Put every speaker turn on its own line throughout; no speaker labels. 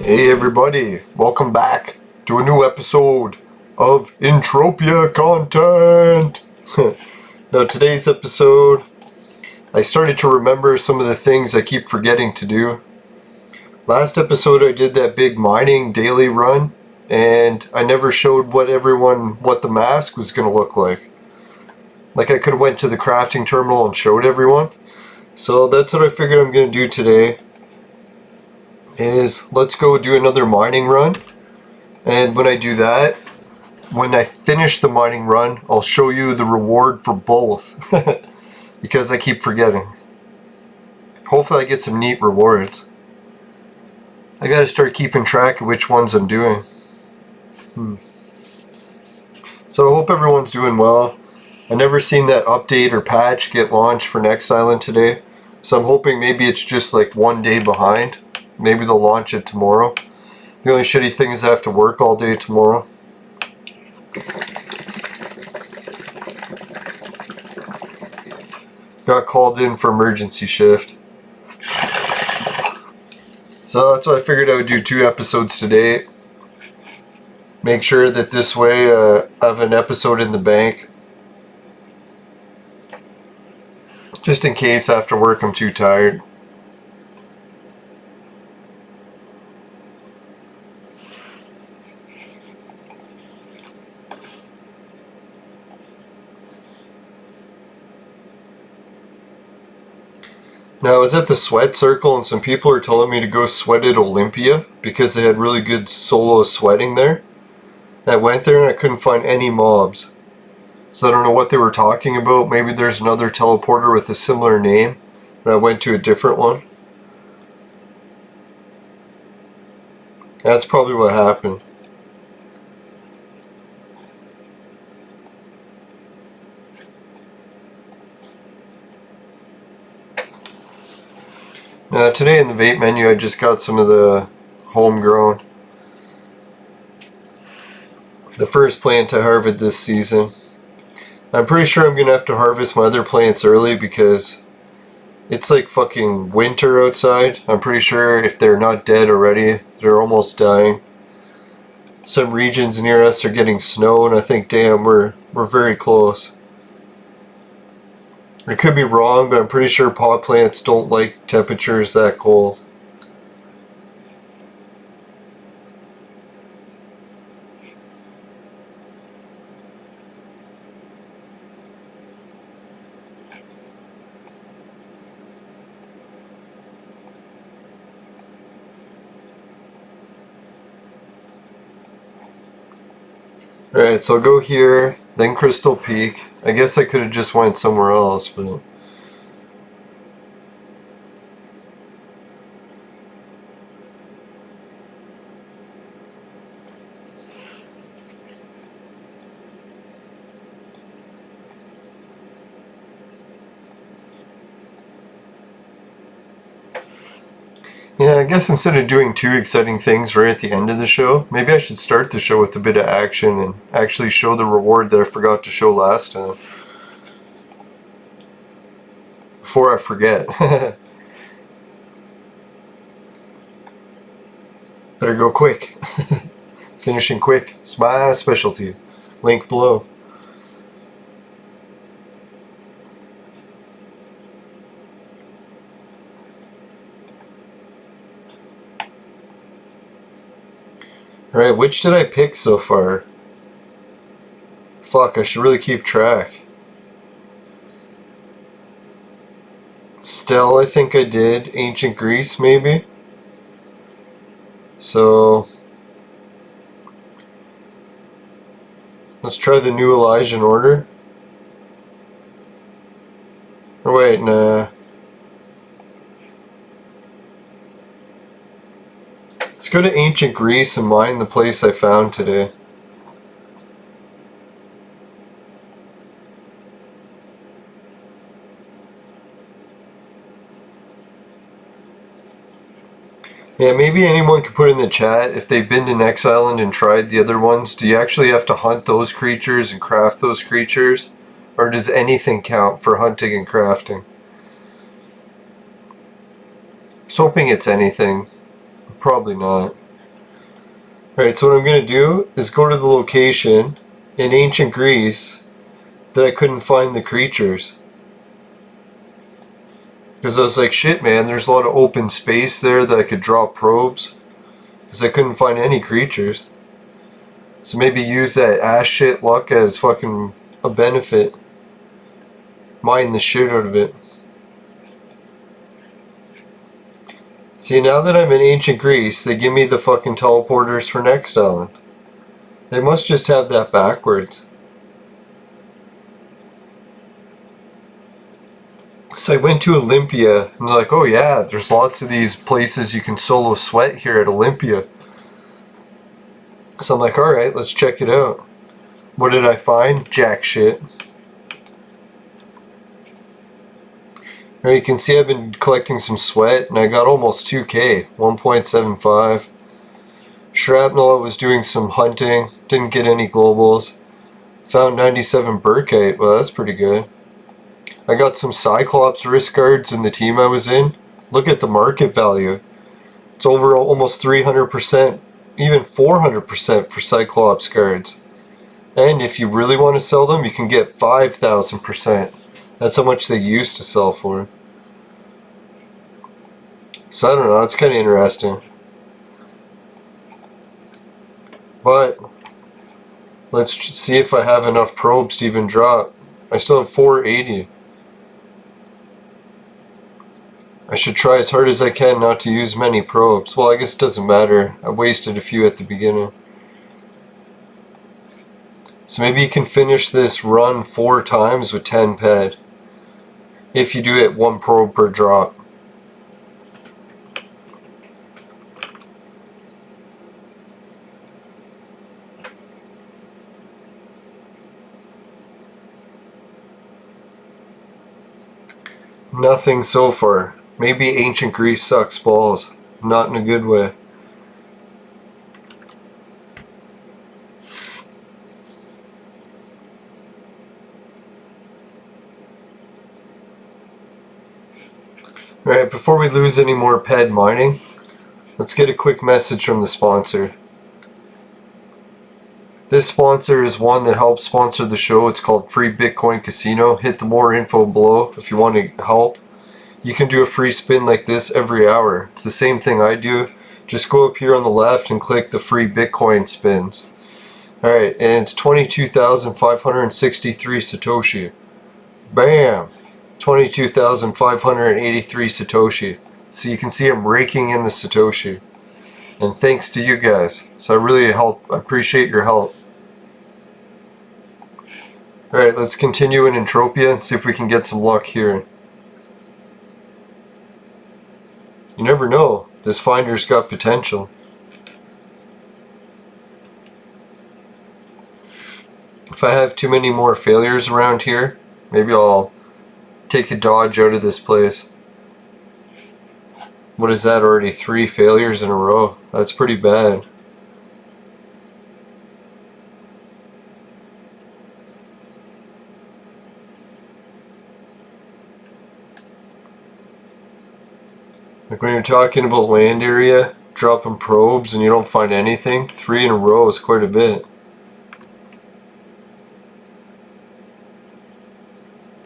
Hey everybody, welcome back to a new episode of Entropia content. Now today's episode, I started to remember some of the things I keep forgetting to do. Last episode I did that big mining daily run, and I never showed what the mask was going to look like. Like I could have went to the crafting terminal and showed everyone. So that's what I figured I'm going to do today. Is let's go do another mining run, and when I do that, when I finish the mining run, I'll show you the reward for both because I keep forgetting. Hopefully I get some neat rewards. I gotta start keeping track of which ones I'm doing. So I hope everyone's doing well. I never seen that update or patch get launched for Next Island today, so I'm hoping maybe it's just like one day behind. Maybe they'll launch it tomorrow. The only shitty thing is I have to work all day tomorrow. Got called in for emergency shift. So that's why I figured I would do 2 episodes today. Make sure that this way I have an episode in the bank. Just in case after work I'm too tired. Now I was at the sweat circle and some people were telling me to go sweat at Olympia because they had really good solo sweating there. I went there and I couldn't find any mobs. So I don't know what they were talking about. Maybe there's another teleporter with a similar name, but I went to a different one. That's probably what happened. Today in the vape menu I just got some of the homegrown. The first plant I harvested this season. I'm pretty sure I'm going to have to harvest my other plants early because it's like fucking winter outside. I'm pretty sure if they're not dead already, they're almost dying. Some regions near us are getting snow and I think, damn, we're very close. I could be wrong, but I'm pretty sure pot plants don't like temperatures that cold. Alright, so I'll go here, then Crystal Peak. I guess I could have just went somewhere else, but... yeah, I guess instead of doing 2 exciting things right at the end of the show, maybe I should start the show with a bit of action and actually show the reward that I forgot to show last time. Before I forget. Better go quick. Finishing quick. It's my specialty. Link below. Alright, which did I pick so far? Fuck, I should really keep track. Stel, I think I did. Ancient Greece, maybe? So... let's try the new Elysian order. Or wait, nah. Let's go to Ancient Greece and mine the place I found today. Yeah, maybe anyone could put in the chat if they've been to Next Island and tried the other ones. Do you actually have to hunt those creatures and craft those creatures? Or does anything count for hunting and crafting? I was hoping it's anything. Probably not. Alright, so what I'm going to do is go to the location in ancient Greece that I couldn't find the creatures. Because I was like, shit man, there's a lot of open space there that I could drop probes. Because I couldn't find any creatures. So maybe use that ass shit luck as fucking a benefit. Mine the shit out of it. See, now that I'm in ancient Greece, they give me the fucking teleporters for next island. They must just have that backwards. So I went to Olympia, and they're like, oh yeah, there's lots of these places you can solo sweat here at Olympia. So I'm like, alright, let's check it out. What did I find? Jack shit. Now you can see I've been collecting some sweat, and I got almost 2k, 1.75. Shrapnel, I was doing some hunting, didn't get any globals. Found 97 Burkite, well that's pretty good. I got some Cyclops wrist guards in the team I was in. Look at the market value. It's over almost 300%, even 400% for Cyclops guards. And if you really want to sell them, you can get 5,000%. That's how much they used to sell for. So I don't know, that's kind of interesting. But let's see if I have enough probes to even drop. I still have 480. I should try as hard as I can not to use many probes. Well, I guess it doesn't matter. I wasted a few at the beginning. So maybe you can finish this run 4 times with 10 ped. If you do it 1 probe per drop. Nothing so far. Maybe ancient Greece sucks balls. Not in a good way. Alright, before we lose any more ped mining, let's get a quick message from the sponsor. This sponsor is one that helps sponsor the show. It's called Free Bitcoin Casino. Hit the more info below if you want to help. You can do a free spin like this every hour. It's the same thing I do. Just go up here on the left and click the free Bitcoin spins. Alright, and it's 22,563 Satoshi. Bam! 22,583 Satoshi. So you can see I'm raking in the Satoshi. And thanks to you guys. So I really appreciate your help. Alright, let's continue in Entropia and see if we can get some luck here. You never know. This finder's got potential. If I have too many more failures around here, maybe I'll take a dodge out of this place. What is that already? 3 failures in a row. That's pretty bad. Like when you're talking about land area, dropping probes and you don't find anything, 3 in a row is quite a bit.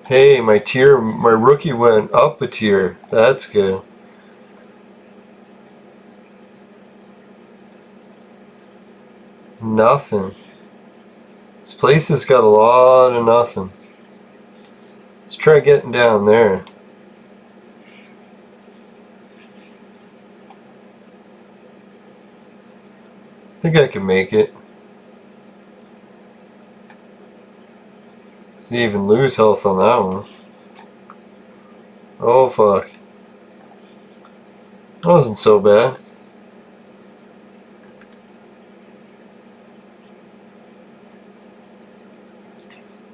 Hey, my rookie went up a tier. That's good. Nothing. This place has got a lot of nothing. Let's try getting down there. I think I can make it. Didn't even lose health on that one. Oh fuck. That wasn't so bad.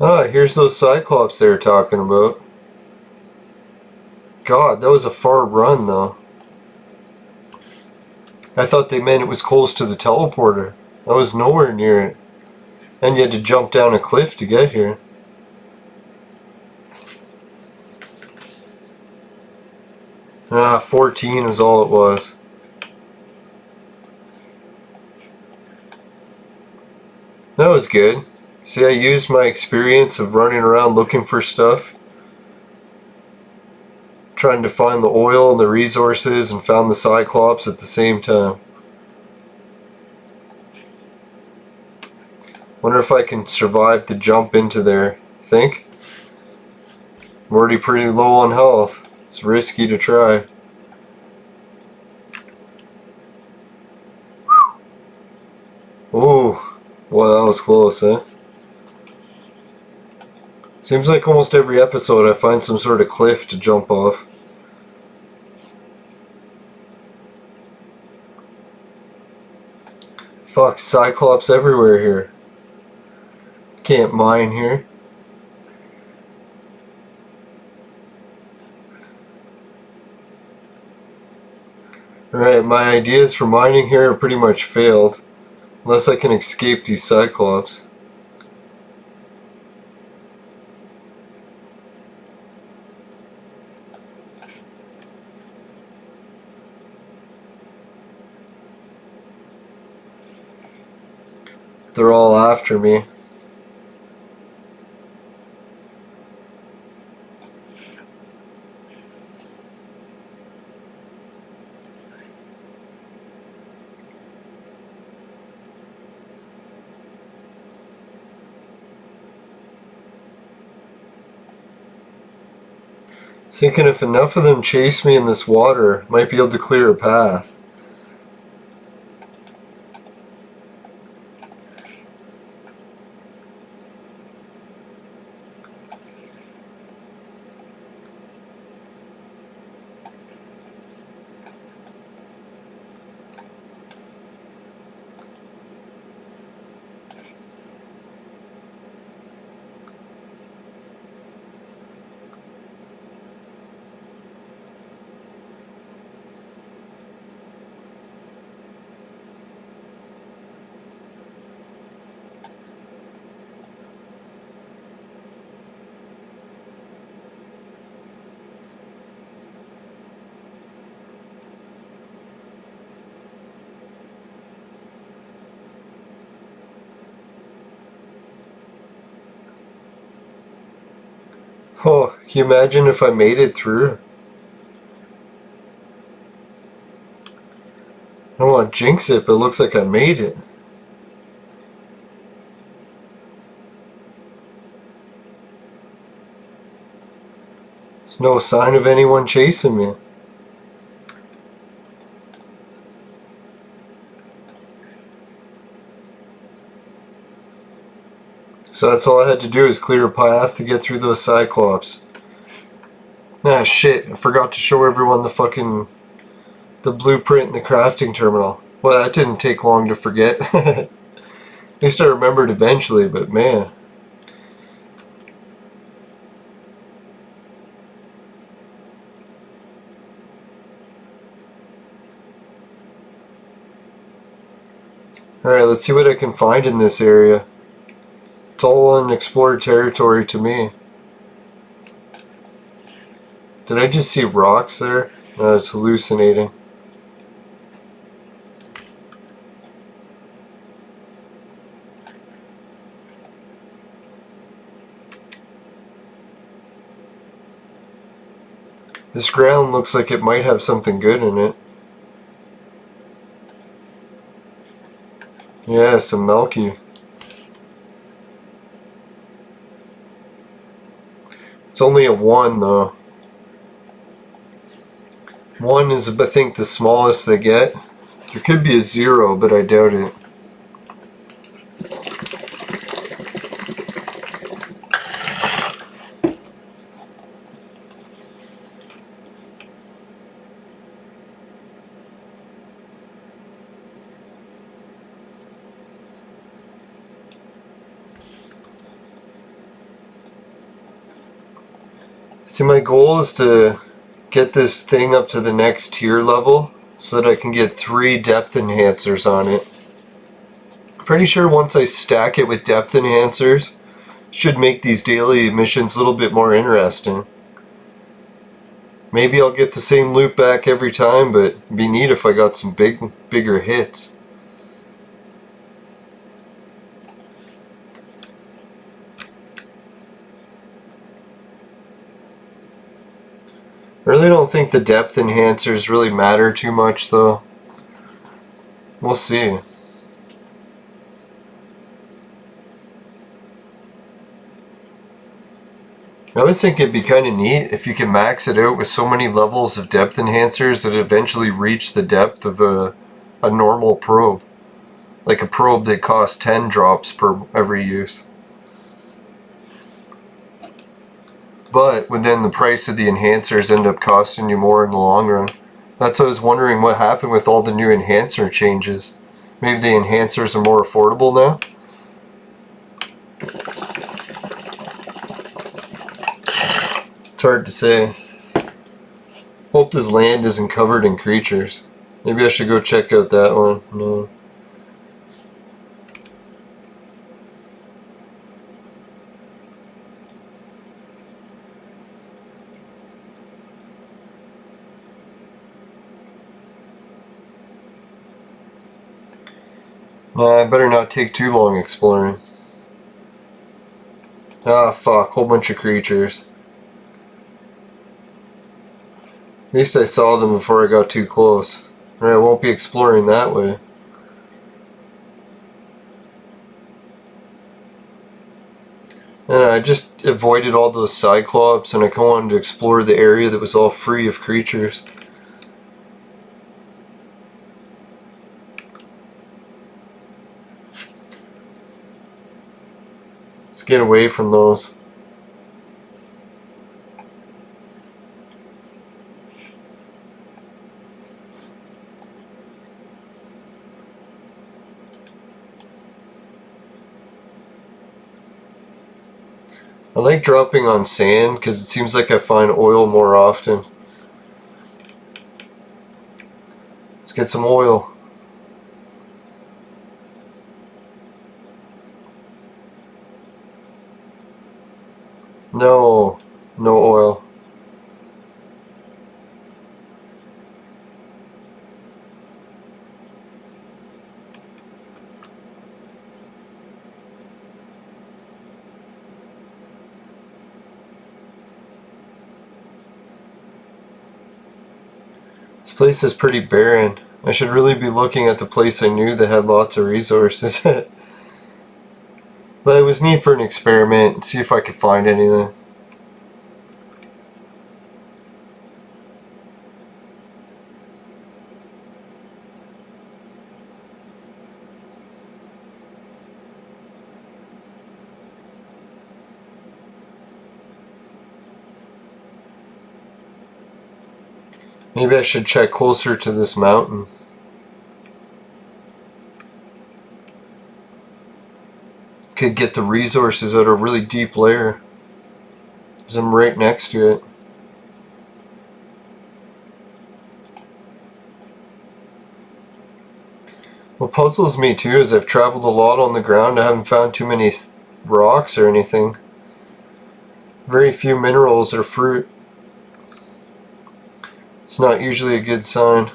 Ah, here's those Cyclops they were talking about. God, that was a far run though. I thought they meant it was close to the teleporter. I was nowhere near it. And you had to jump down a cliff to get here. Ah, 14 is all it was. That was good. See, I used my experience of running around looking for stuff, trying to find the oil and the resources, and found the Cyclops at the same time. Wonder if I can survive the jump into there. Think? I'm already pretty low on health. It's risky to try. Ooh, well, that was close, eh? Seems like almost every episode I find some sort of cliff to jump off. Fuck, Cyclops everywhere here. Can't mine here. Alright, my ideas for mining here have pretty much failed. Unless I can escape these Cyclops. They're all after me. Thinking if enough of them chase me in this water, might be able to clear a path. Oh, can you imagine if I made it through? I don't want to jinx it, but it looks like I made it. There's no sign of anyone chasing me. So that's all I had to do is clear a path to get through those Cyclops. Ah shit, I forgot to show everyone the blueprint and the crafting terminal. Well, that didn't take long to forget. At least I remembered eventually, but man. Alright, let's see what I can find in this area. It's all unexplored territory to me. Did I just see rocks there? No, I was hallucinating. This ground looks like it might have something good in it. Yeah, some milky. It's only a 1 though. 1 is, I think, the smallest they get. There could be a 0, but I doubt it. See, my goal is to get this thing up to the next tier level so that I can get 3 depth enhancers on it. Pretty sure once I stack it with depth enhancers, should make these daily missions a little bit more interesting. Maybe I'll get the same loot back every time, but it'd be neat if I got some bigger hits. I really don't think the depth enhancers really matter too much though. We'll see. I always think it'd be kind of neat if you can max it out with so many levels of depth enhancers that it eventually reach the depth of a normal probe. Like a probe that costs 10 drops per every use. But then the price of the enhancers end up costing you more in the long run. That's what I was wondering what happened with all the new enhancer changes. Maybe the enhancers are more affordable now? It's hard to say. Hope this land isn't covered in creatures. Maybe I should go check out that one. No. Nah, I better not take too long exploring. Ah, fuck. Whole bunch of creatures. At least I saw them before I got too close. Or I won't be exploring that way. And I just avoided all those Cyclops and I wanted to explore the area that was all free of creatures. Let's get away from those. I like dropping on sand because it seems like I find oil more often. Let's get some oil. No, no oil. This place is pretty barren. I should really be looking at the place I knew that had lots of resources. But it was neat for an experiment and see if I could find anything. Maybe I should check closer to this mountain. Could get the resources at a really deep layer. Because I'm right next to it. What puzzles me too is I've traveled a lot on the ground. I haven't found too many rocks or anything. Very few minerals or fruit. It's not usually a good sign.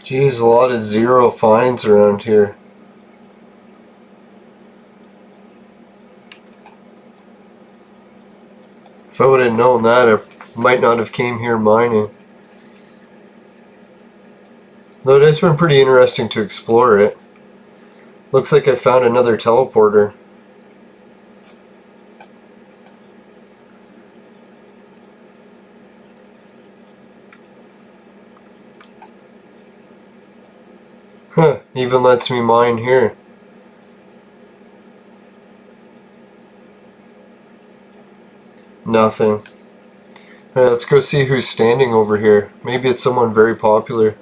Geez, a lot of zero finds around here. If I would have known that, I might not have came here mining. Though it has been pretty interesting to explore it. Looks like I found another teleporter. Huh, even lets me mine here. Nothing. Alright, let's go see who's standing over here. Maybe it's someone very popular.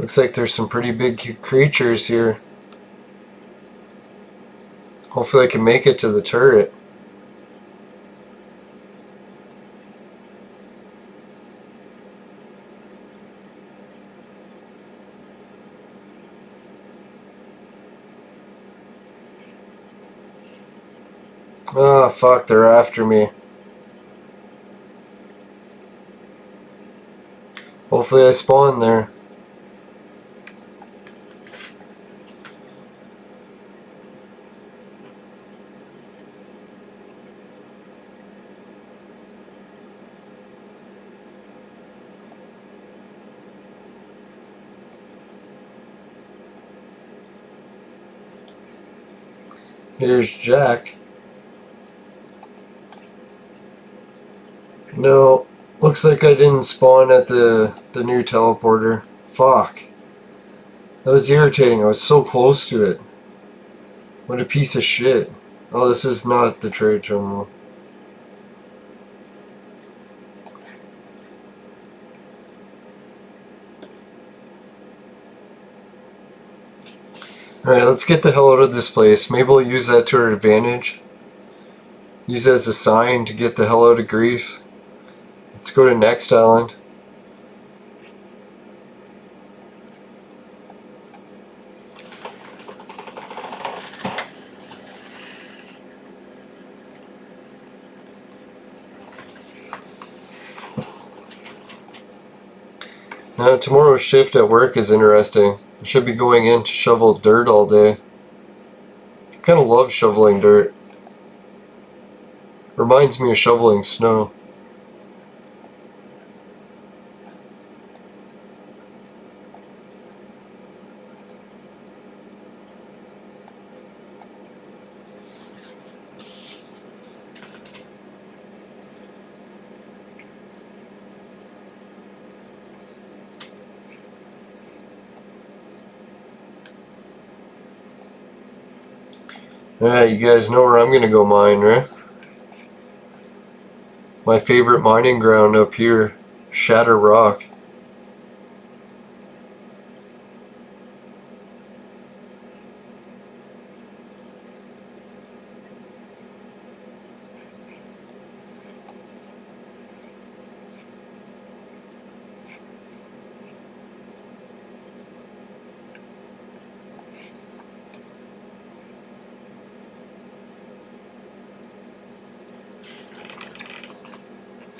Looks like there's some pretty big creatures here. Hopefully I can make it to the turret. Ah, fuck, they're after me. Hopefully I spawn there. Here's Jack. No, looks like I didn't spawn at the new teleporter. Fuck. That was irritating. I was so close to it. What a piece of shit. Oh, this is not the trade terminal. Alright, let's get the hell out of this place. Maybe we'll use that to our advantage. Use it as a sign to get the hell out of Greece. Let's go to next island. Now, tomorrow's shift at work is interesting. I should be going in to shovel dirt all day. I kind of love shoveling dirt. Reminds me of shoveling snow. Alright, you guys know where I'm gonna go mine, right? My favorite mining ground up here, Shatter Rock.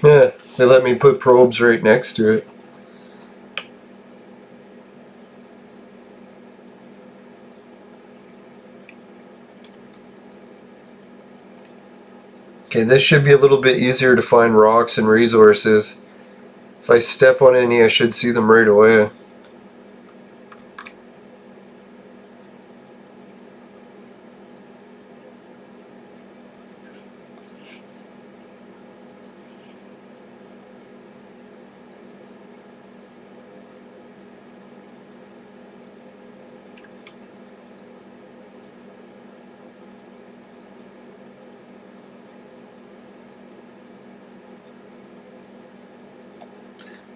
Yeah, they let me put probes right next to it. Okay, this should be a little bit easier to find rocks and resources. If I step on any, I should see them right away.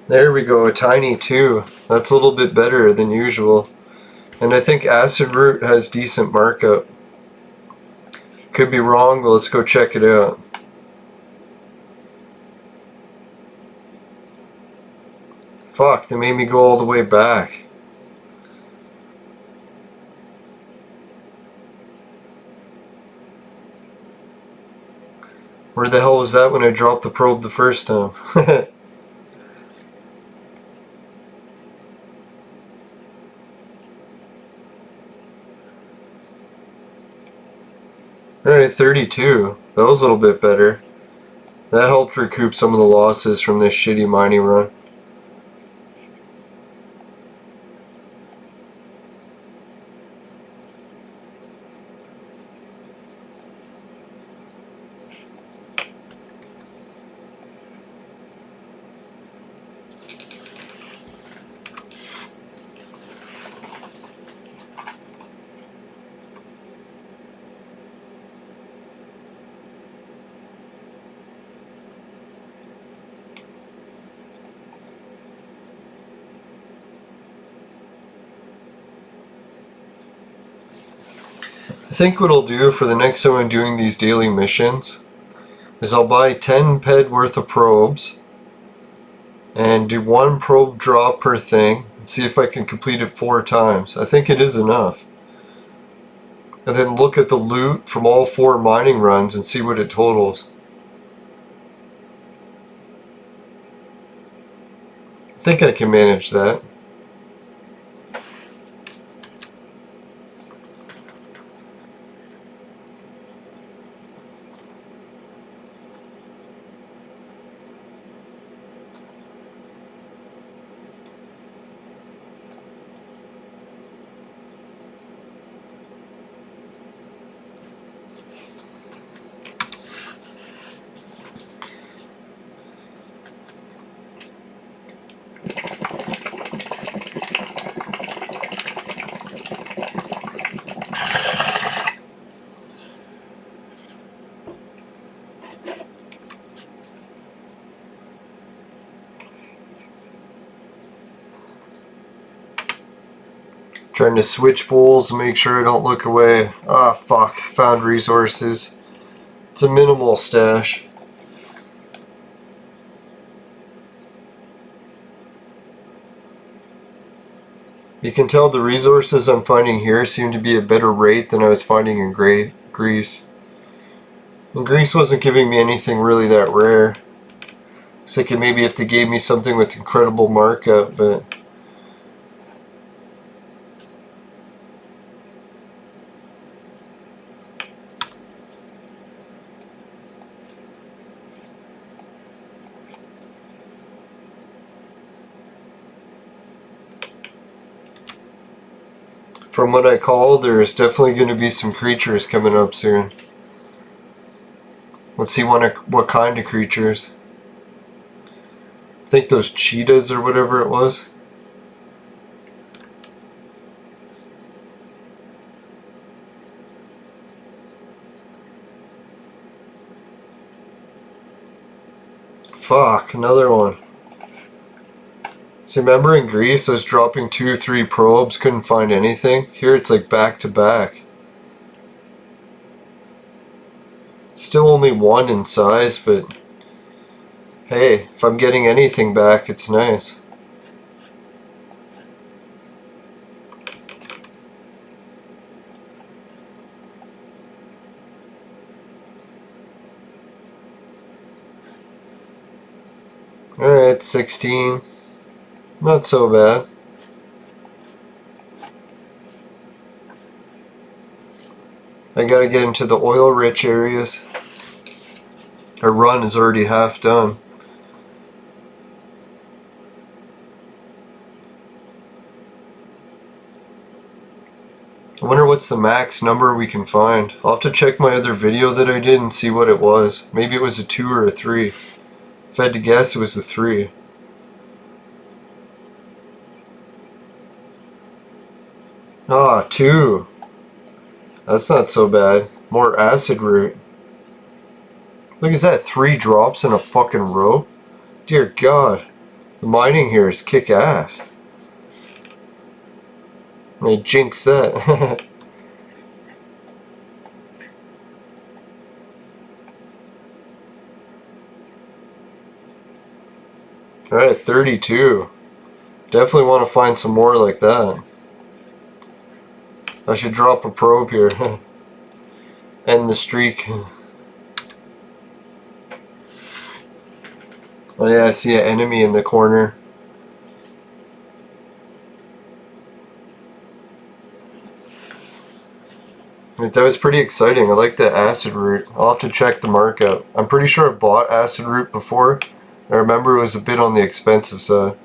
There we go, a tiny 2. That's a little bit better than usual. And I think acid root has decent markup. Could be wrong, but let's go check it out. Fuck, they made me go all the way back. Where the hell was that when I dropped the probe the first time? Alright, 32. That was a little bit better. That helped recoup some of the losses from this shitty mining run. think what I'll do for the next time I'm doing these daily missions is I'll buy 10 ped worth of probes and do 1 probe drop per thing and see if I can complete it 4 times. I think it is enough. And then look at the loot from all 4 mining runs and see what it totals. I think I can manage that. Trying to switch bowls and make sure I don't look away. Ah, fuck. Found resources. It's a minimal stash. You can tell the resources I'm finding here seem to be a better rate than I was finding in Greece. And Greece wasn't giving me anything really that rare. It's like maybe if they gave me something with incredible markup, but... From what I call, there's definitely going to be some creatures coming up soon. Let's see what kind of creatures. I think those cheetahs or whatever it was. Fuck, another one. So remember in Greece I was dropping 2-3 probes, couldn't find anything? Here it's like back to back. Still only 1 in size, but hey, if I'm getting anything back, it's nice. Alright, 16. Not so bad. I gotta get into the oil-rich areas. Our run is already half done. I wonder what's the max number we can find. I'll have to check my other video that I did and see what it was. Maybe it was a 2 or a 3. If I had to guess, it was a 3. Ah, 2. That's not so bad. More acid root. Look at that, 3 drops in a fucking row. Dear God. The mining here is kick ass. I jinx that. Alright, 32. Definitely want to find some more like that. I should drop a probe here. End the streak. Oh yeah, I see an enemy in the corner. That was pretty exciting. I like the acid root. I'll have to check the markup. I'm pretty sure I've bought acid root before. I remember it was a bit on the expensive side.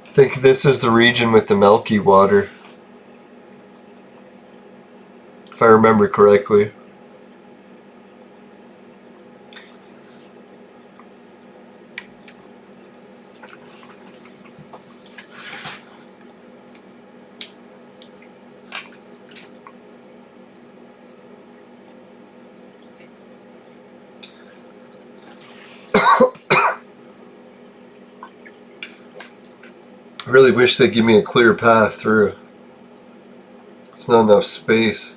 I think this is the region with the milky water, if I remember correctly. I really wish they'd give me a clear path through. It's not enough space.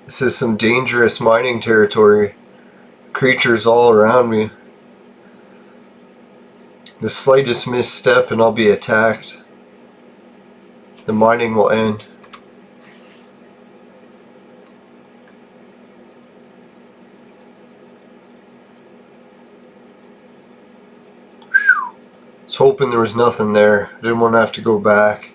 This is some dangerous mining territory. Creatures all around me. The slightest misstep and I'll be attacked. The mining will end. I was hoping there was nothing there. I didn't want to have to go back.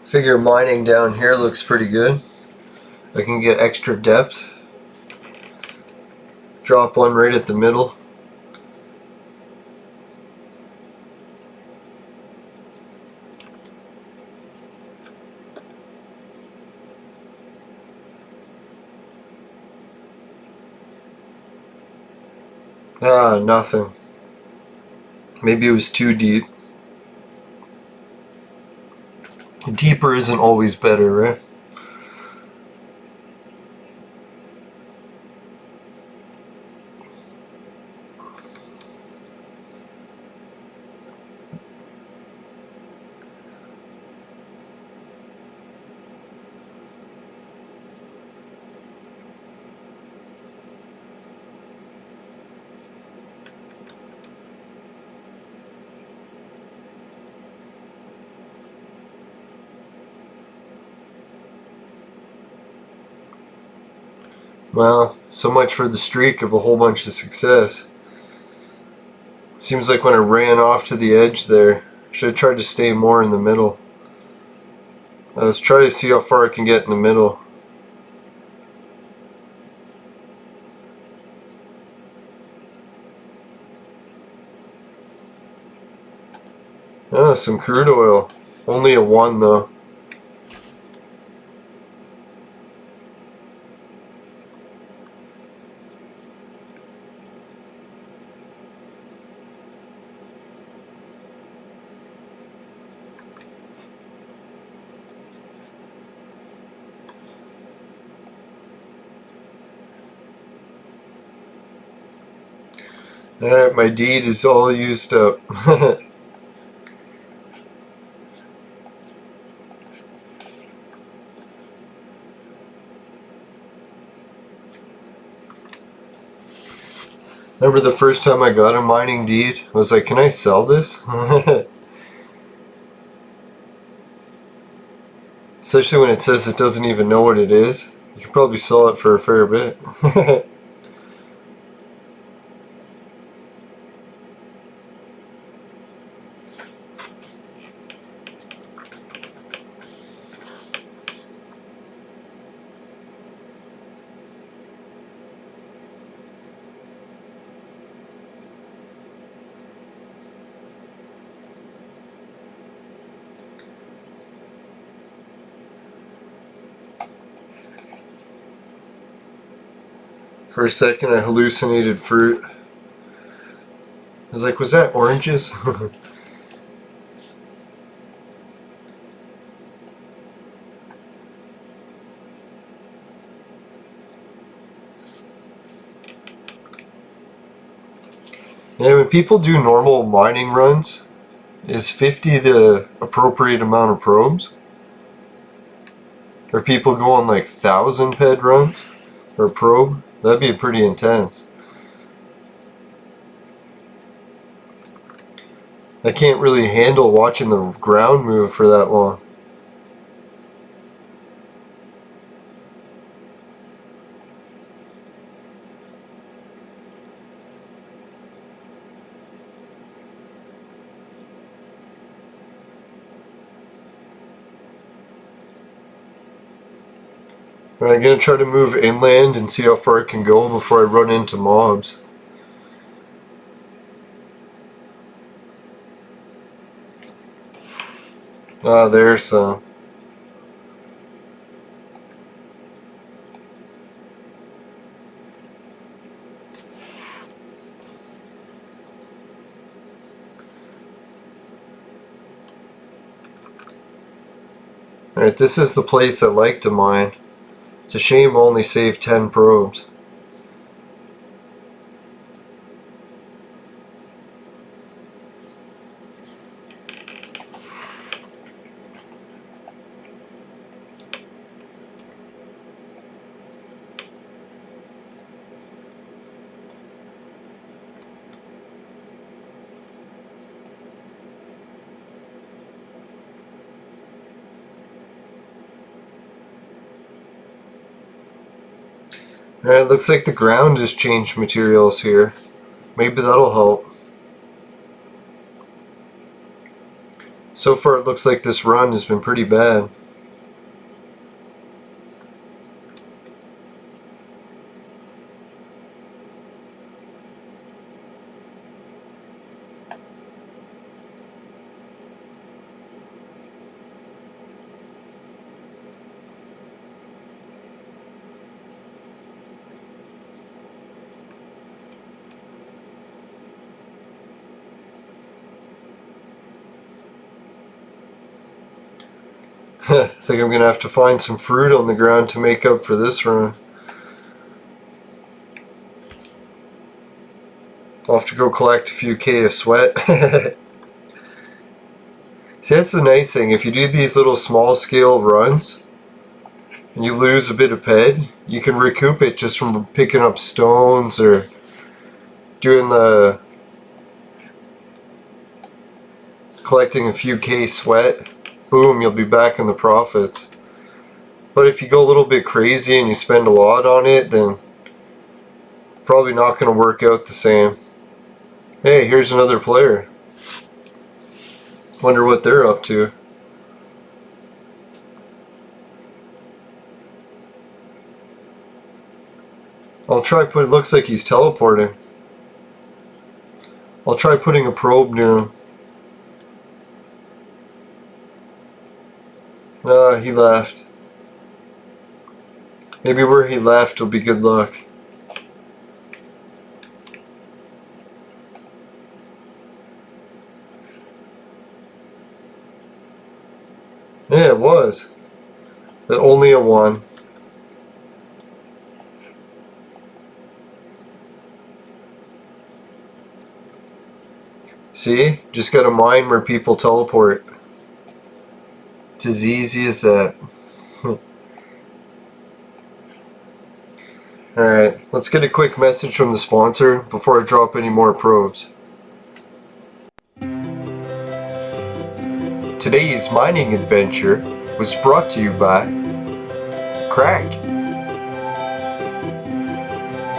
Figure mining down here looks pretty good. I can get extra depth. Drop one right at the middle. Ah, nothing. Maybe it was too deep. Deeper isn't always better, right? Well, so much for the streak of a whole bunch of success. Seems like when I ran off to the edge there, I should have tried to stay more in the middle. Let's try to see how far I can get in the middle. Ah, some crude oil. Only a 1 though. Alright, my deed is all used up. Remember the first time I got a mining deed? I was like, can I sell this? Especially when it says it doesn't even know what it is. You could probably sell it for a fair bit. For a second I hallucinated fruit. I was like, was that oranges? Yeah, when people do normal mining runs, is 50 the appropriate amount of probes? Are people going like 1,000 ped runs or probe? That'd be pretty intense. I can't really handle watching the ground move for that long. I'm gonna try to move inland and see how far I can go before I run into mobs. Ah, there's some. Alright, this is the place I like to mine. It's a shame I only saved 10 probes. Alright, looks like the ground has changed materials here. Maybe that'll help. So far it looks like this run has been pretty bad. I think I'm gonna have to find some fruit on the ground to make up for this run. I'll have to go collect a few K of sweat. See, that's the nice thing. If you do these little small scale runs and you lose a bit of ped, you can recoup it just from picking up stones or doing the collecting a few K sweat. Boom, you'll be back in the profits. But if you go a little bit crazy and you spend a lot on it, then probably not going to work out the same. Hey, here's another player. Wonder what they're up to. I'll try put. It looks like he's teleporting. I'll try putting a probe near him. He left. Maybe where he left will be good luck. Yeah, it was. But only a 1. See? Just gotta mine where people teleport. It's as easy as that. Alright, let's get a quick message from the sponsor before I drop any more probes. Today's mining adventure was brought to you by Crack.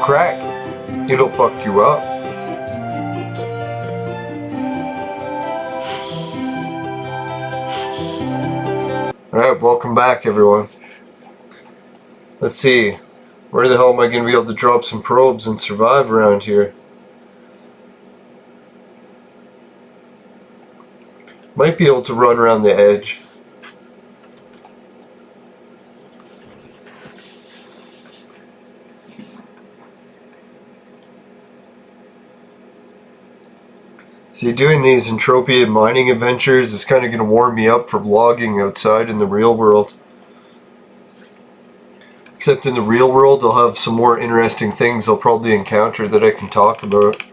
Crack, it'll fuck you up. Alright, welcome back everyone. Let's see, where the hell am I going to be able to drop some probes and survive around here? Might be able to run around the edge. See, doing these Entropia mining adventures is kind of going to warm me up for vlogging outside in the real world. Except in the real world, I'll have some more interesting things I'll probably encounter that I can talk about.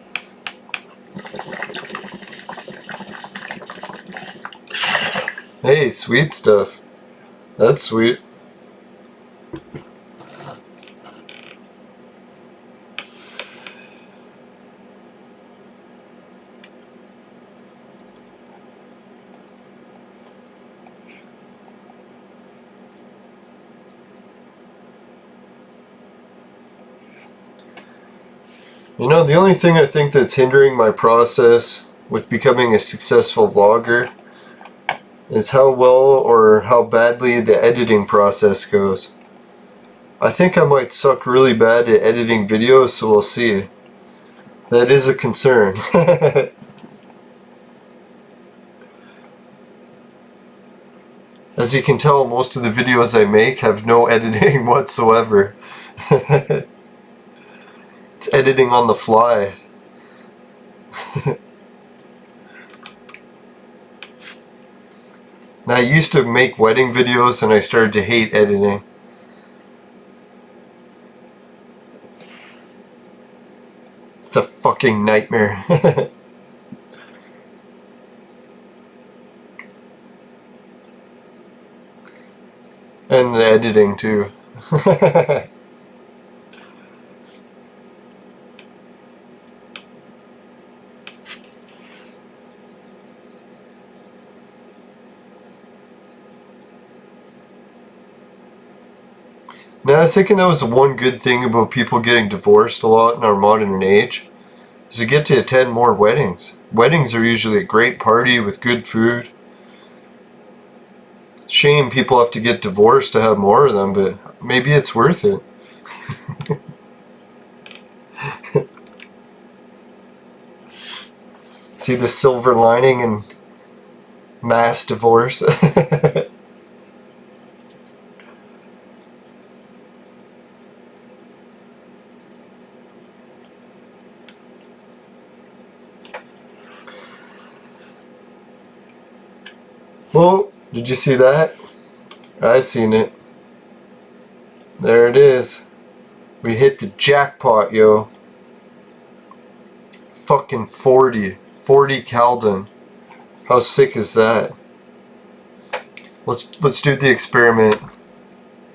Hey, sweet stuff. That's sweet. You know, the only thing I think that's hindering my process with becoming a successful vlogger is how well or how badly the editing process goes. I think I might suck really bad at editing videos, so we'll see. That is a concern. As you can tell, most of the videos I make have no editing whatsoever. It's editing on the fly. Now, I used to make wedding videos and I started to hate editing. It's a fucking nightmare. And the editing too. Now, I was thinking that was one good thing about people getting divorced a lot in our modern age, is you get to attend more weddings. Weddings are usually a great party with good food. Shame people have to get divorced to have more of them, but maybe it's worth it. See the silver lining in mass divorce? Well, did you see that? I seen it. There it is. We hit the jackpot, yo. Fucking 40 Calden. How sick is that? Let's do the experiment.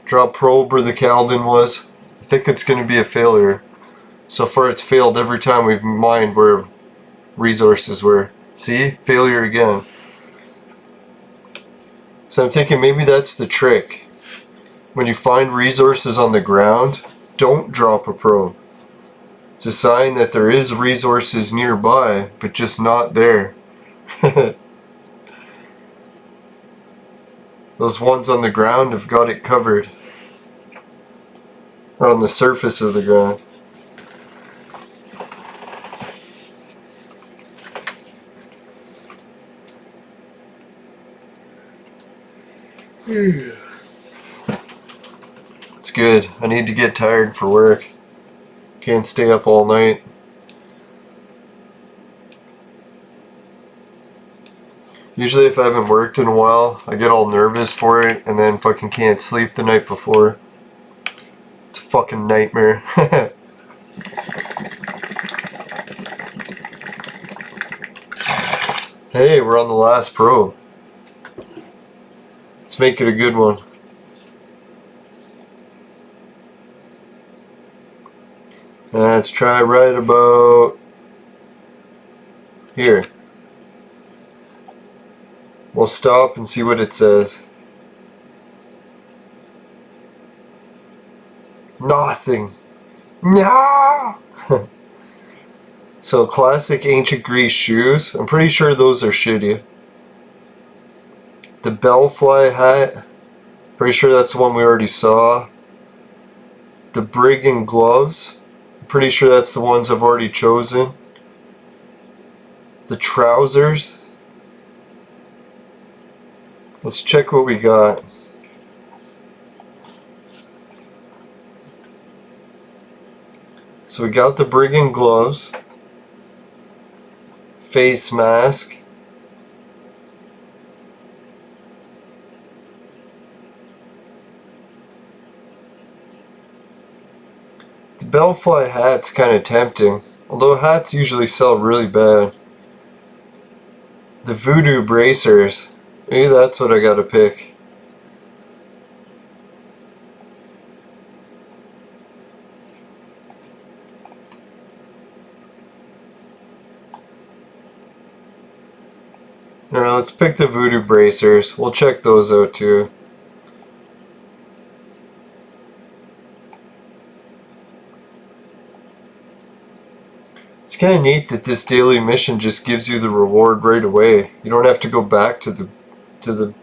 Drop probe where the Calden was. I think it's gonna be a failure. So far it's failed every time we've mined where resources were. See? Failure again. So I'm thinking maybe that's the trick. When you find resources on the ground, don't drop a probe. It's a sign that there is resources nearby, but just not there. Those ones on the ground have got it covered. Or on the surface of the ground. It's good. I need to get tired for work. Can't stay up all night. Usually if I haven't worked in a while, I get all nervous for it and then fucking can't sleep the night before. It's a fucking nightmare. Hey, we're on the last probe. Let's make it a good one. Let's try right about here. We'll stop and see what it says. Nothing. No. So classic ancient Greece shoes. I'm pretty sure those are shitty. The bellfly hat. Pretty sure that's the one we already saw. The brigand gloves. I'm pretty sure that's the ones I've already chosen. The trousers. Let's check what we got. So we got the brigand gloves, face mask, the bellfly hat's kind of tempting, although hats usually sell really bad. The voodoo bracers. Maybe that's what I gotta pick. Alright, let's pick the voodoo bracers. We'll check those out too. It's kind of neat that this daily mission just gives you the reward right away. You don't have to go back to the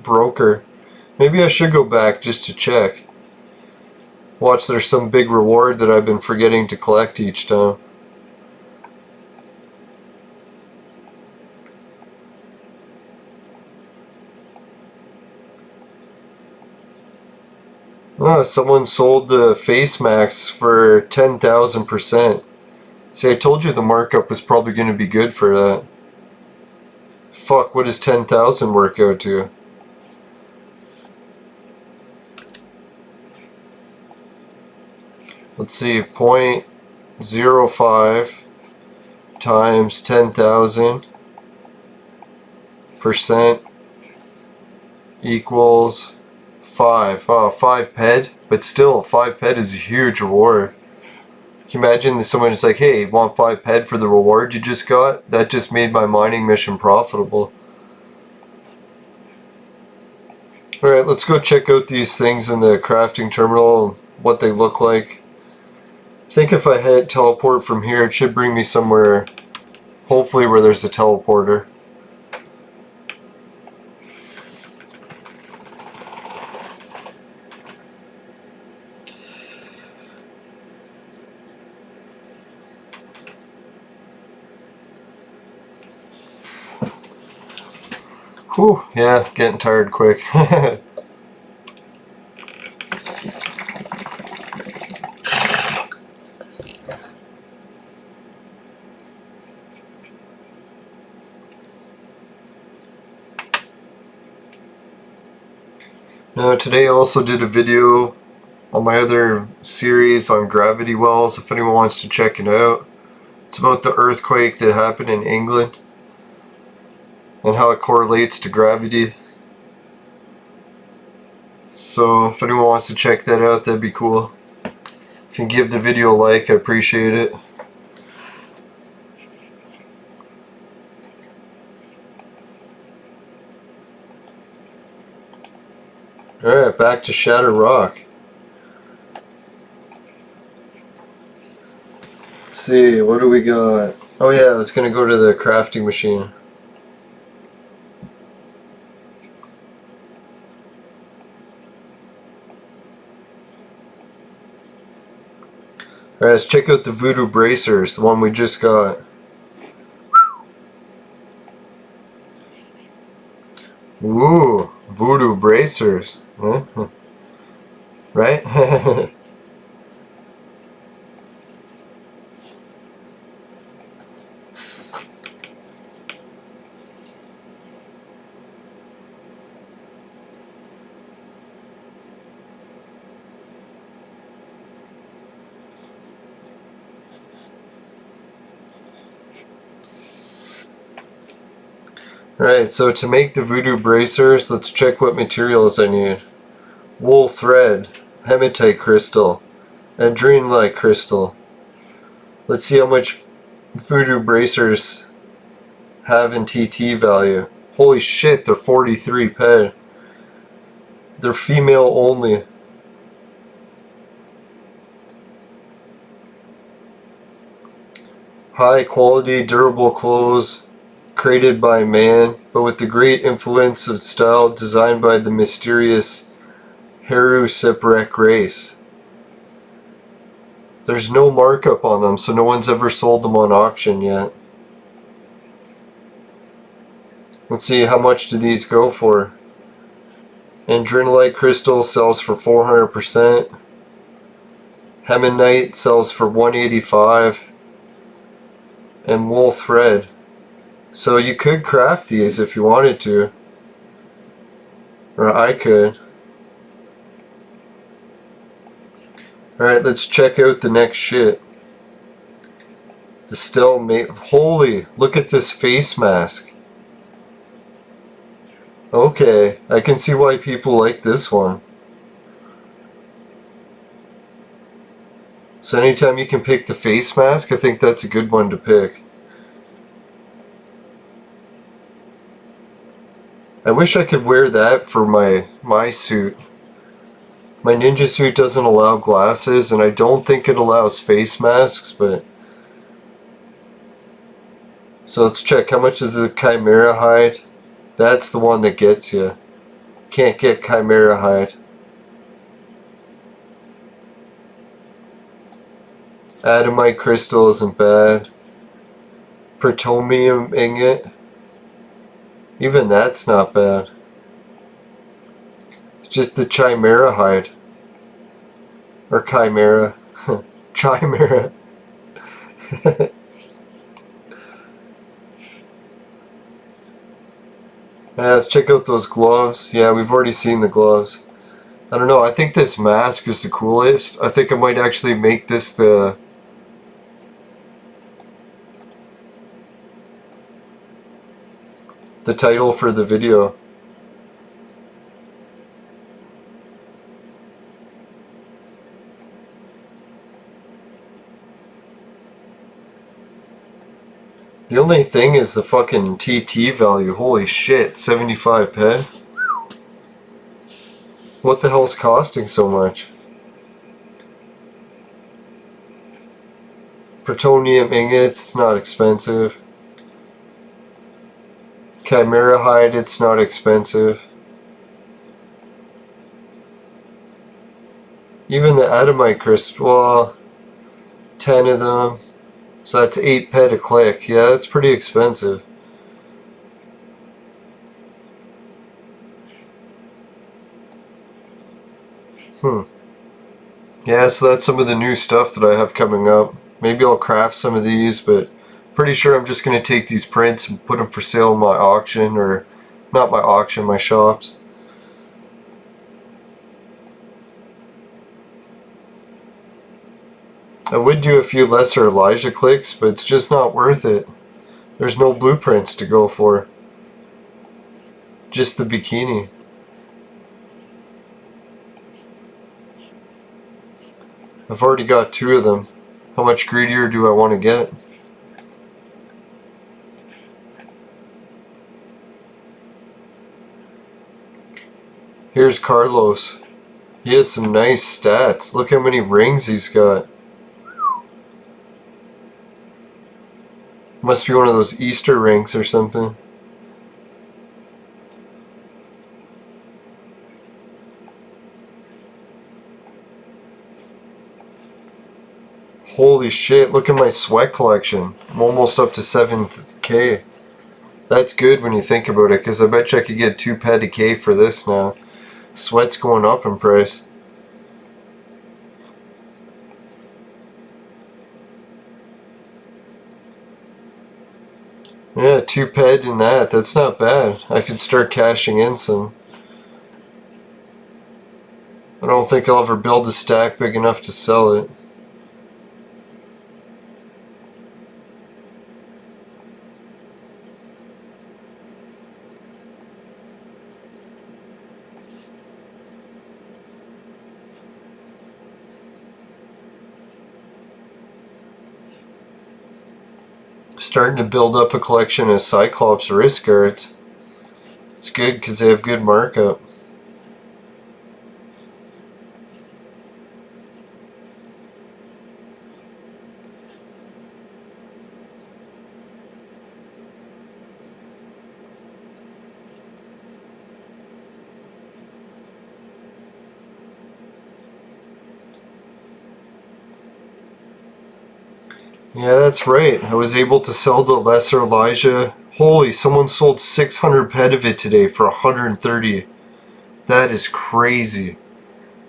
broker. Maybe I should go back just to check. Watch, there's some big reward that I've been forgetting to collect each time. Oh, someone sold the face masks for 10,000%. See, I told you the markup was probably going to be good for that. Fuck, what does 10,000 work out to? Let's see, 0.05 times 10,000% equals 5. Oh, 5 ped? But still, 5 ped is a huge reward. Can you imagine that someone's like, hey, want 5 ped for the reward you just got? That just made my mining mission profitable. Alright, let's go check out these things in the crafting terminal, what they look like. I think if I hit teleport from here, it should bring me somewhere, hopefully where there's a teleporter. Whew, yeah, getting tired quick. Now today I also did a video on my other series on gravity wells, if anyone wants to check it out. It's about the earthquake that happened in England and how it correlates to gravity. So if anyone wants to check that out, that'd be cool. If you can give the video a like, I appreciate it. Alright, back to Shatter Rock. Let's see, what do we got? Oh yeah, I was gonna go to the crafting machine. Alright, let's check out the Voodoo Bracers, the one we just got. Ooh, Voodoo Bracers. Huh? Right? Right, so to make the Voodoo Bracers, let's check what materials I need. Wool thread, hematite crystal, adrenalite crystal. Let's see how much Voodoo Bracers have in TT value. Holy shit, they're 43 ped. They're female only. High quality, durable clothes. Created by man, but with the great influence of style designed by the mysterious Heru Separek race. There's no markup on them, so no one's ever sold them on auction yet. Let's see, how much do these go for? Adrenalite crystal sells for 400%. Hemanite sells for 185. And wool thread. So you could craft these if you wanted to. Or I could. Alright, let's check out the next shit. The Stel Holy, look at this face mask. Okay, I can see why people like this one. So anytime you can pick the face mask, I think that's a good one to pick. I wish I could wear that for my suit. My ninja suit doesn't allow glasses, and I don't think it allows face masks, but... So let's check, how much is the Chimera hide? That's the one that gets you. Can't get Chimera hide. Adamite crystal isn't bad. Plutonium ingot. Even that's not bad. It's just the chimera hide. Or chimera. Chimera. Yeah, let's check out those gloves. Yeah, we've already seen the gloves. I don't know, I think this mask is the coolest. I think I might actually make this the title for the video. The only thing is the fucking TT value. Holy shit, 75 ped? What the hell's costing so much? Plutonium ingots, it's not expensive. Chimera hide, it's not expensive. Even the Adamite crisp, well, 10 of them. So that's 8 ped a click. Yeah, that's pretty expensive. Yeah, so that's some of the new stuff that I have coming up. Maybe I'll craft some of these, but pretty sure I'm just going to take these prints and put them for sale in my auction, or not my auction, my shops. I would do a few lesser Elijah clicks, but it's just not worth it. There's no blueprints to go for. Just the bikini. I've already got 2 of them. How much greedier do I want to get? Here's Carlos. He has some nice stats. Look how many rings he's got. Must be one of those Easter rings or something. Holy shit, look at my sweat collection. I'm almost up to 7k. That's good when you think about it, because I bet you I could get 2 ped a K for this now. Sweat's going up in price. Yeah, 2 ped in that. That's not bad. I could start cashing in some. I don't think I'll ever build a stack big enough to sell it. Starting to build up a collection of Cyclops wrist guards. It's good because they have good markup. Yeah, that's right. I was able to sell the lesser Elijah. Holy, someone sold 600 ped of it today for 130. That is crazy.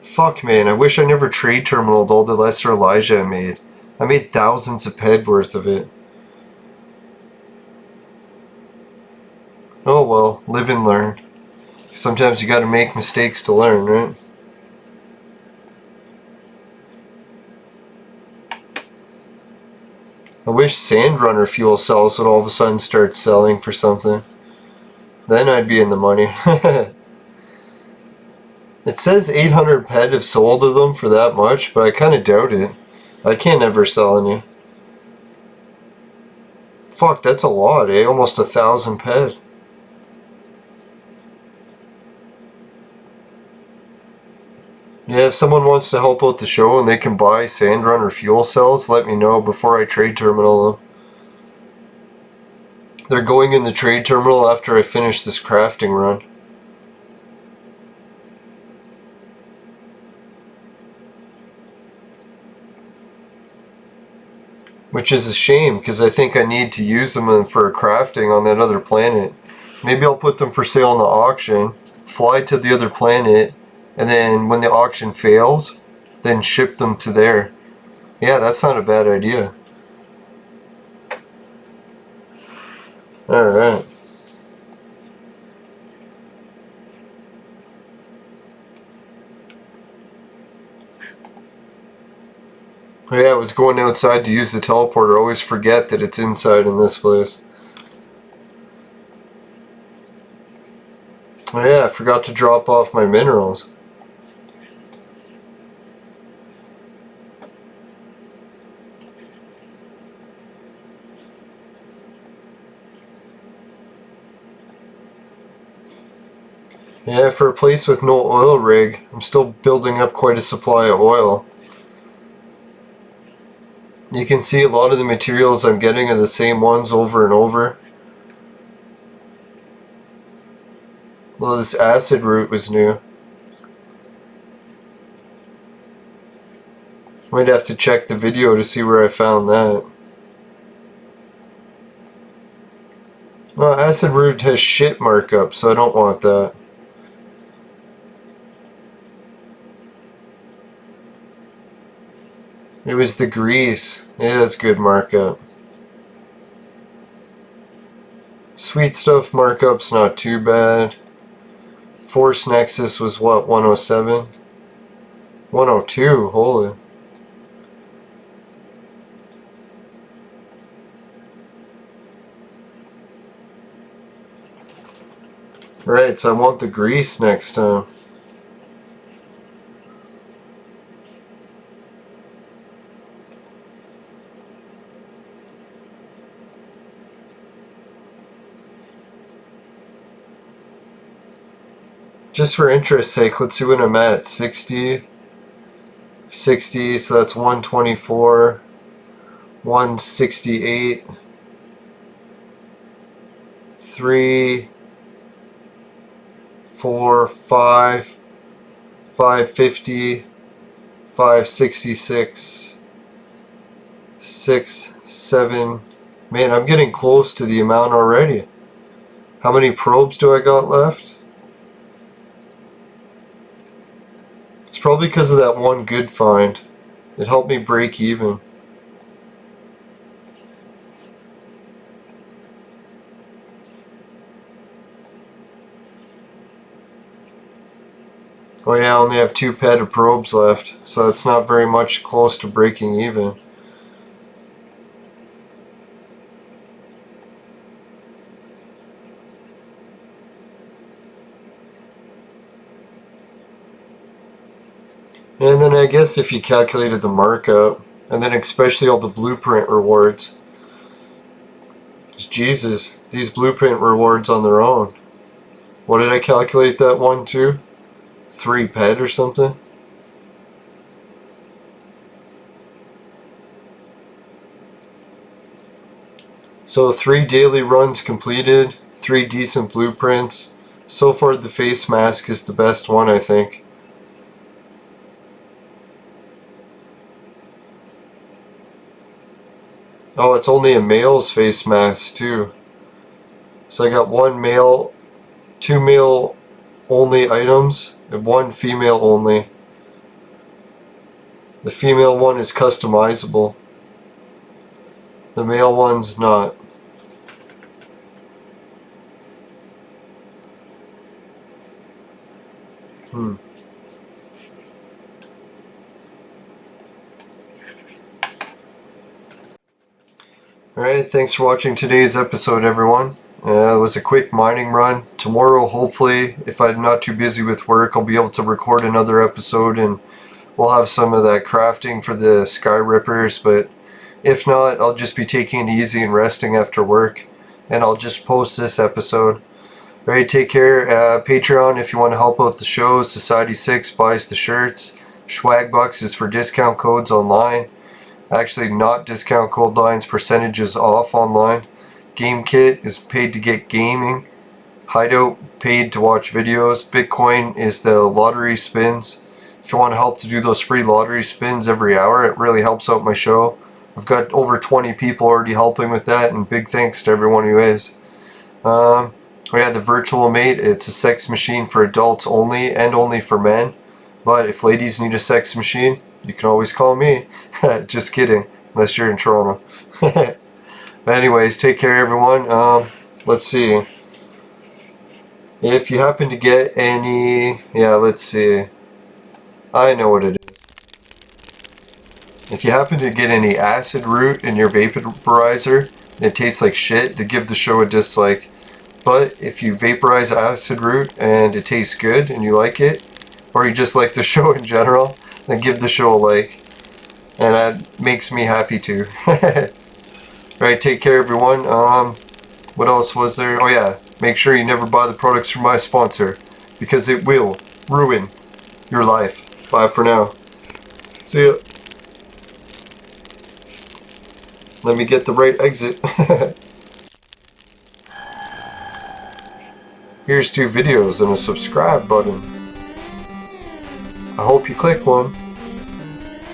Fuck, man, I wish I never trade terminaled all the lesser Elijah I made. I made thousands of ped worth of it. Oh well, live and learn. Sometimes you gotta make mistakes to learn, right? I wish Sandrunner fuel cells would all of a sudden start selling for something. Then I'd be in the money. It says 800 ped have sold of them for that much, but I kinda doubt it. I can't ever sell any. Fuck, that's a lot, eh? Almost 1,000 ped. Yeah, if someone wants to help out the show and they can buy Sandrunner fuel cells, let me know before I trade terminal them. They're going in the trade terminal after I finish this crafting run. which is a shame because I think I need to use them for crafting on that other planet. Maybe I'll put them for sale on the auction, fly to the other planet, and then when the auction fails, then ship them to there. Yeah, that's not a bad idea. Alright. Oh yeah, I was going outside to use the teleporter. I always forget that it's inside in this place. Oh yeah, I forgot to drop off my minerals. Yeah, for a place with no oil rig, I'm still building up quite a supply of oil. You can see a lot of the materials I'm getting are the same ones over and over. Well, this acid root was new. Might have to check the video to see where I found that. Well, acid root has shit markup, so I don't want that. It was the grease. It has good markup. Sweet stuff markup's not too bad. Force Nexus was what, 107? 102, holy. Right, so I want the grease next time. Just for interest's sake, let's see what I'm at. 60, so that's 124, 168, 3, 4, 5, 550, 566, 6, 7. Man, I'm getting close to the amount already. How many probes do I got left? It's probably because of that one good find. It helped me break even. Oh yeah, I only have 2 pet of probes left, so it's not very much close to breaking even. And then I guess if you calculated the markup, and then especially all the blueprint rewards. Jesus, these blueprint rewards on their own. What did I calculate that one to? 3 pet or something? So 3 daily runs completed, 3 decent blueprints. So far the face mask is the best one, I think. Oh, it's only a male's face mask too. So I got 1 male, 2 male only items, and 1 female only. The female one is customizable. The male one's not. Alright, thanks for watching today's episode, everyone. It was a quick mining run. Tomorrow, hopefully, if I'm not too busy with work, I'll be able to record another episode and we'll have some of that crafting for the Sky Rippers, but if not, I'll just be taking it easy and resting after work, and I'll just post this episode. Alright, take care. Patreon, if you want to help out the show. Society 6 buys the shirts. Swagbucks is for discount codes online. Actually, not discount code lines, percentages off online. GameKit is paid to get gaming. Hideout paid to watch videos. Bitcoin is the lottery spins. If you want to help to do those free lottery spins every hour, it really helps out my show. I've got over 20 people already helping with that, and big thanks to everyone who is. We have the Virtual Mate. It's a sex machine for adults only and only for men. But if ladies need a sex machine, you can always call me. Just kidding, unless you're in Toronto. But anyways, take care everyone. Let's see. If you happen to get any... Yeah, let's see. I know what it is. If you happen to get any acid root in your vaporizer and it tastes like shit, then give the show a dislike. But if you vaporize acid root and it tastes good and you like it, or you just like the show in general, then give the show a like. And that makes me happy too. Alright, take care everyone. What else was there? Oh yeah, make sure you never buy the products from my sponsor, because it will ruin your life. Bye for now. See ya. Let me get the right exit. Here's 2 videos and a subscribe button. I hope you click one.